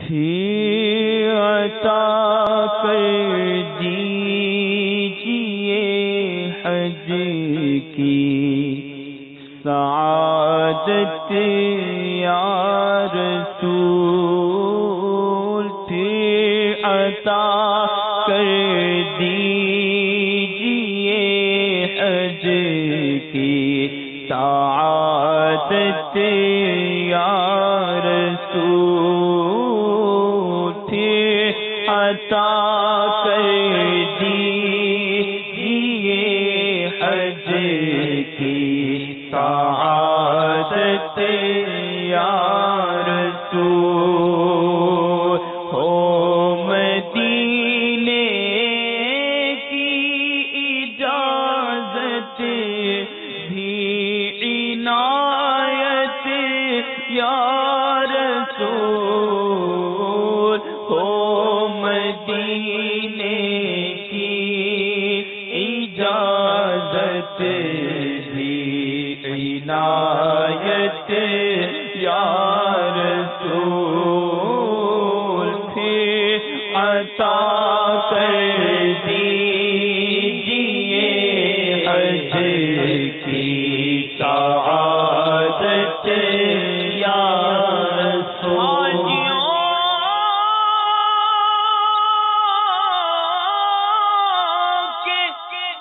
تھی عطا کر دیجئے حج کی سعادت یا رسول، تھی عطا کر دیجئے حج کی سعادت یا رسول، تھی عطا کر دیجئے حج کی سعادت یا رسول، ہو مدینے کی اجازت بھی عنایت یا رسول، ہو مدینے کی اجازت بھی عنایت یا رسول، پھر عطا کر دیجئے حج کی سعادت یا رسول۔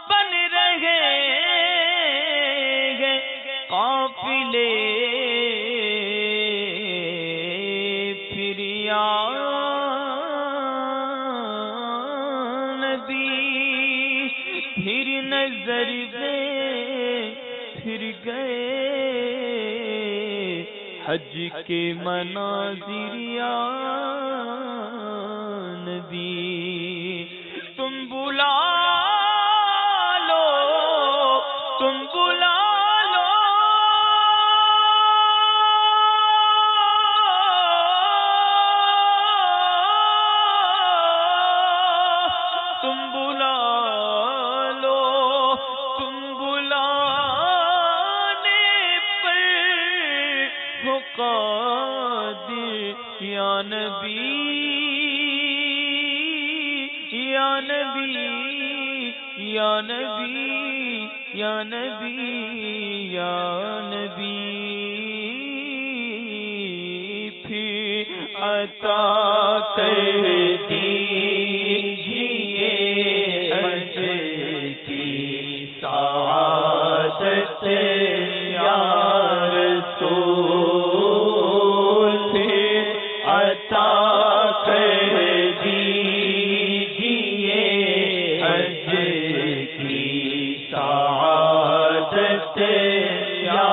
بن رہے ہیں قافلے پھر یا نبی، پھر نظر میں پھر گئے حج کے مناظر یا نبی، تم بلا لو، تم بلا لو، تم بلا لو، تم بلانے پر ہو قادر یا نبی، یا نبی، یا نبی، یا نبی، یا نبی، پھر عطا کر دیجئے حج کی سعادت یا رسول، پھر عطا کر دیجئے حج کی سعادت یا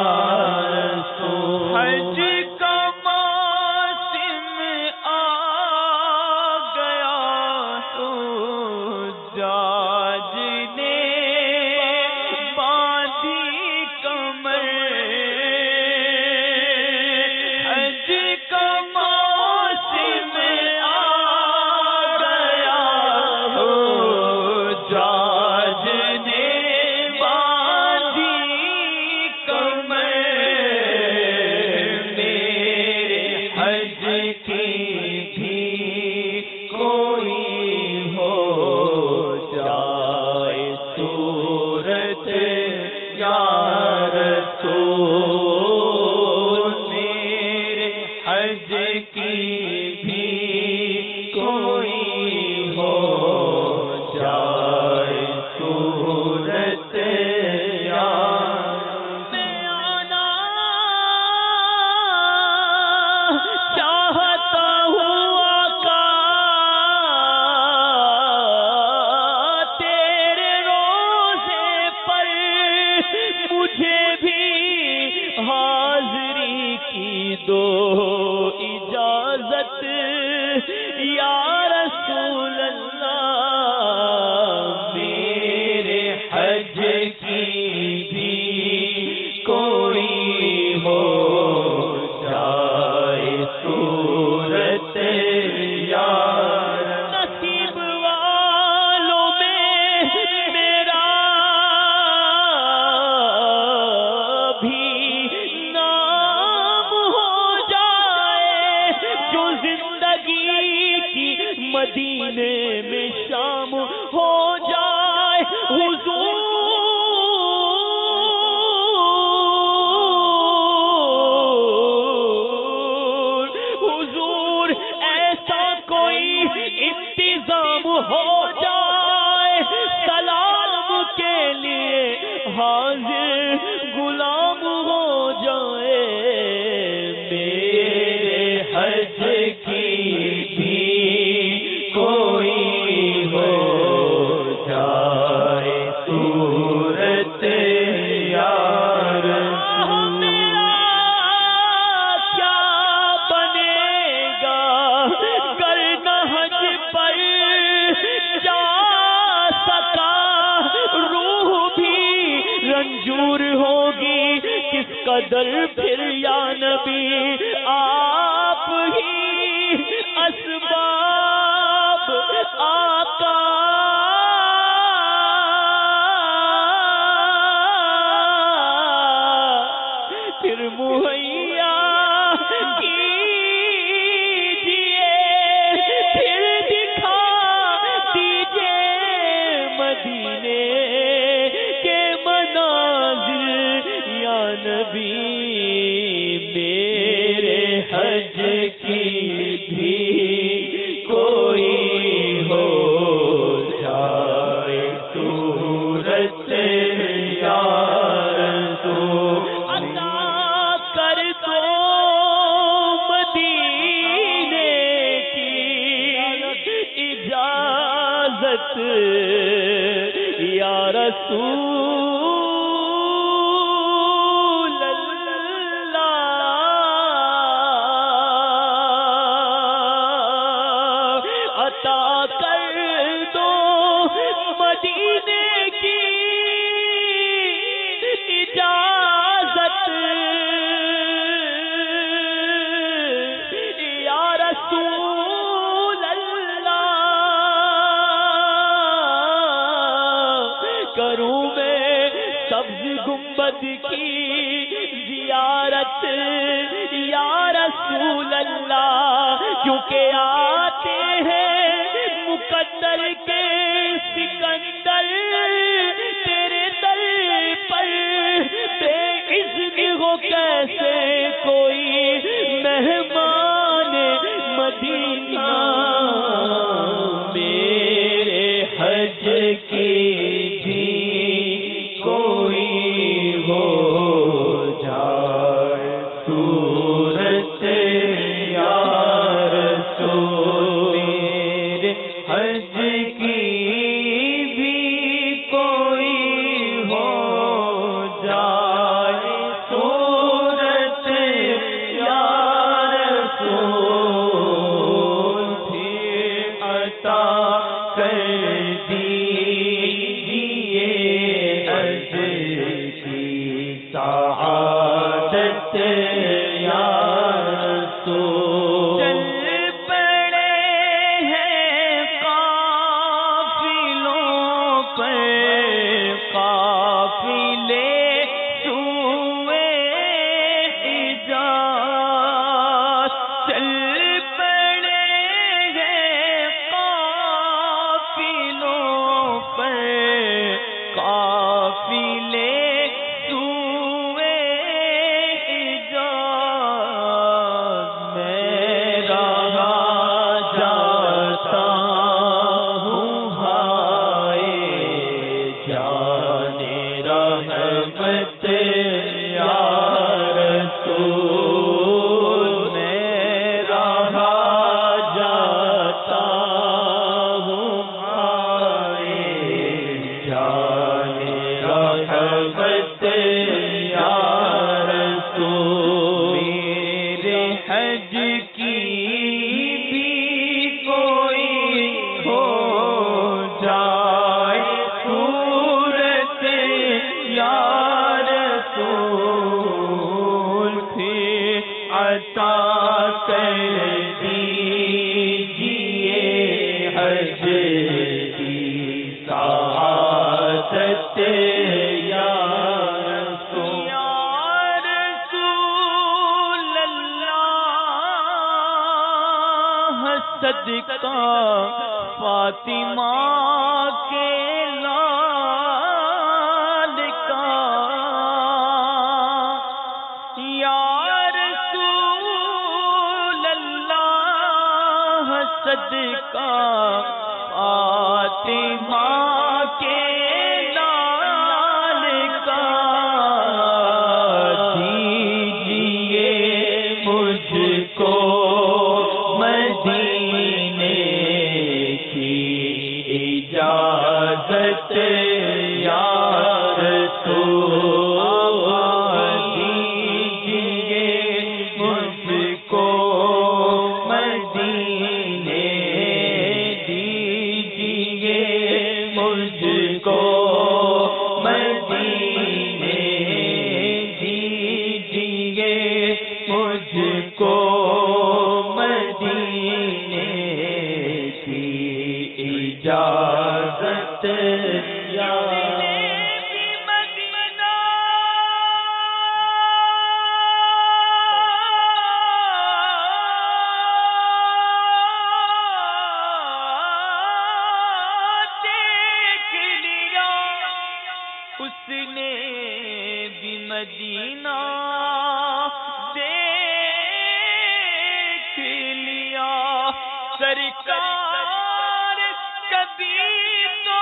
رسول۔ حج کا موسم آ گیا، حجاج نے باندھی کمر، حج کا موسم آ گیا، حجاج نے باندھی کمر، میرے حج کی بھی کوئی ہو جائے صورت یا رسول، میرے حج کی بھی کوئی ہو جائے صورت یا میں آنا چاہتا ہوں آقا تیرے روزے پر، مجھے بھی حاضری کی دو اجازت یا رسول اللہ، میرے حج کی بھی کوئی ہو جائے صورت یا نصیب والوں میں میرا بھی نام ہو جائے، جو زندگی مدینے میں شام ہو جائے حضور ایسا کوئی انتظام ہو جائے سلام کے لیے حاضر غلام ہو جائے میرے حج کی بھی کوئی ہو جائے صورت یار میرا کیا بنے گا کرنا حج پر جا سکا روح بھی رنجور ہوگی کس قدر پھر یا نبی آپ ہی اسباب آقا پھر مہیا کیجئے پھر دکھا دیجئے مدینے کے مناظر یا نبی میرے حج کی بھی کوئی ہو جائے صورت یا رسول عطا کر دو مدینے کی اجازت یا رسول اللہ عطا کر دو مدینے کی اجازت یا رسول اللہ کروں میں سبز گنبد کی زیارت یا رسول اللہ کیونکہ آتے ہیں مقدر کے سکندر تیرے در پر بے اذن ہو کیسے کوئی مہمان مدینہ میرے حج کی بھی کوئی ہو جائے صورت یا رسول میرے حج کی بھی کوئی ہو جائے صورت یا رسول پھر عطا کر دیجئے حج کی سعادت یا رسول چل پڑے ہیں قافلوں پر قافلے سوئے حجاز چل پڑے ہیں قافلوں پر قافلے سوئے حجاز میں رہا جاتا ہوں ہائے جانے رحمت یا رسول میں رہا جاتا ہوں ہائے جانے رحمت یا رسول میرے حج کی بھی کوئی ہو جائے صورت یا رسول پھر عطا کر دیجئے حج کی سعادت یا رسول اللہ صدقہ فاطمہ کے لال کا، یا رسول اللہ صدقہ فاطمہ کے لال کا، دیجیے مجھ کو مدینے کی اجازت یا رسول، دیجیے مجھ کو مدینے، دیجیے مجھ کو مدینے، دیجیے مجھ کو مدینے کی اجازت یا اس نے بھی مدینہ دیکھ لیا، سرکار کبھی تو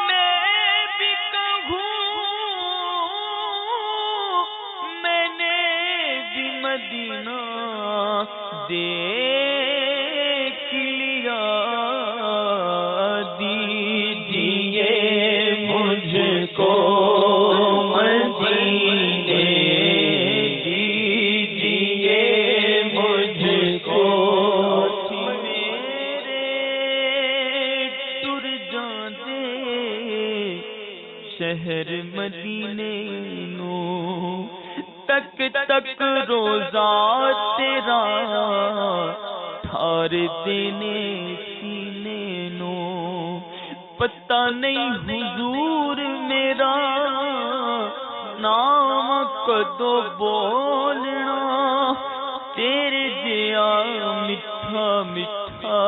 میں بھی کہوں میں نے بھی مدینہ دیکھ لیا، دیجیے مجھ کو مدینے، دیجیے مجھ کو، میرے ٹر جاندے شہر مدینے نو، تک تک روزہ تیرا ٹھار دینے سینے نو، پتہ نہیں حضور میرا نام کدو بولنا، تیرے جیا میٹھا میٹھا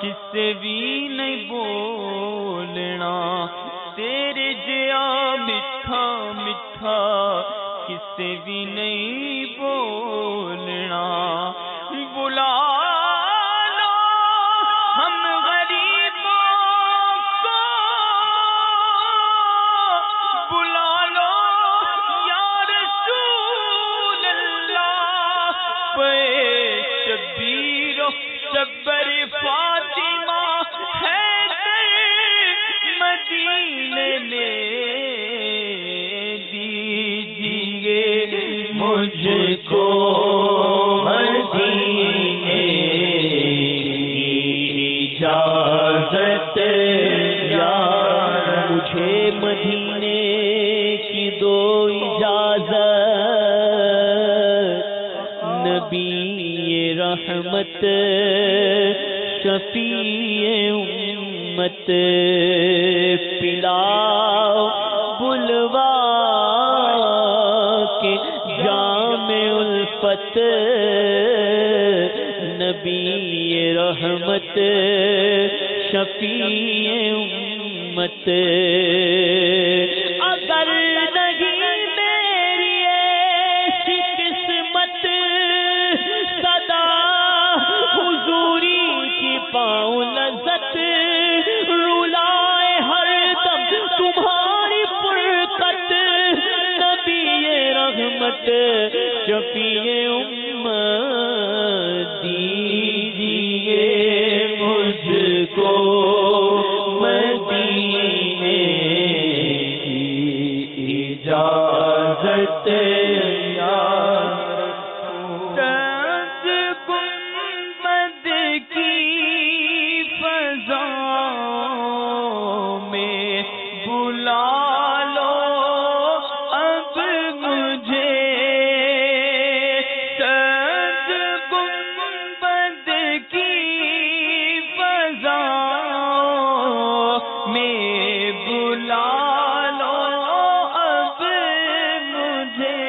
کسے بھی نہیں بولنا، تیرے جیا میٹھا میٹھا کسے بھی نہیں بولنا، بلا لو ہم غریبوں کو، بلا لو یا رسول اللہ، پہ شبیر و شبر فاطمہ حیدر مدینے میں، دیجیے مجھ کو مدینے کی اجازت یا، مجھے مدینے کی دو اجازت، نبی رحمت شفیع امت، پلاؤ بلوا کے جام الفت، نبی رحمت شفیع امت، اگر نہیں میری ایسی قسمت صدا حضوری کی پاؤں لذت، رولائے ہر دم تمہاری فرقت، نبی رحمت شفیع امت، دیجیے مجھ کو مدینے کی اجازت یا رسول، گنبد کی فضا میں بلا لو اب مجھے، گنبد کی فضا میں بلا لو اب مجھے،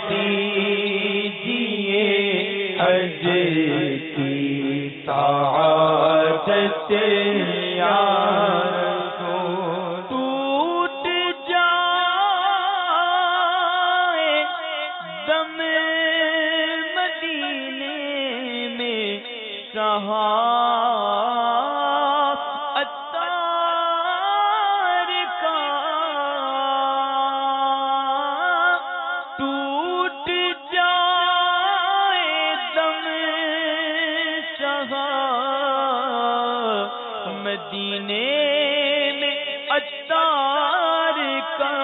دیجیے حج کی سعادت یا رسول ٹوٹ جائے دم مدینے میں صحاب اتار کا ٹوٹ جائے دم صحاب مدینے میں اتار کا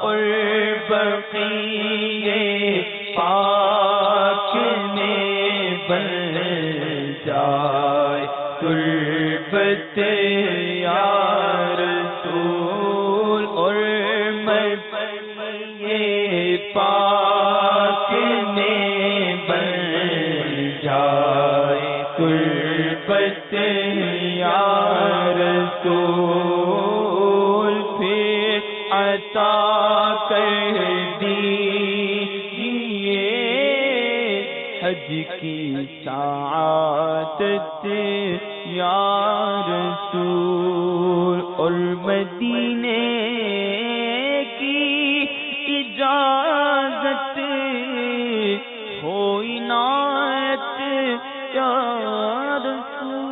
اور بقیے پاک میں بن جائے تربت یا رسول اور مدینے پاک میں بن جائے تربت یا رسول پھر عطا کر دیجیے حج کی سعادت یا رسول اور مدینے کی اجازت ہو عنایت یا رسول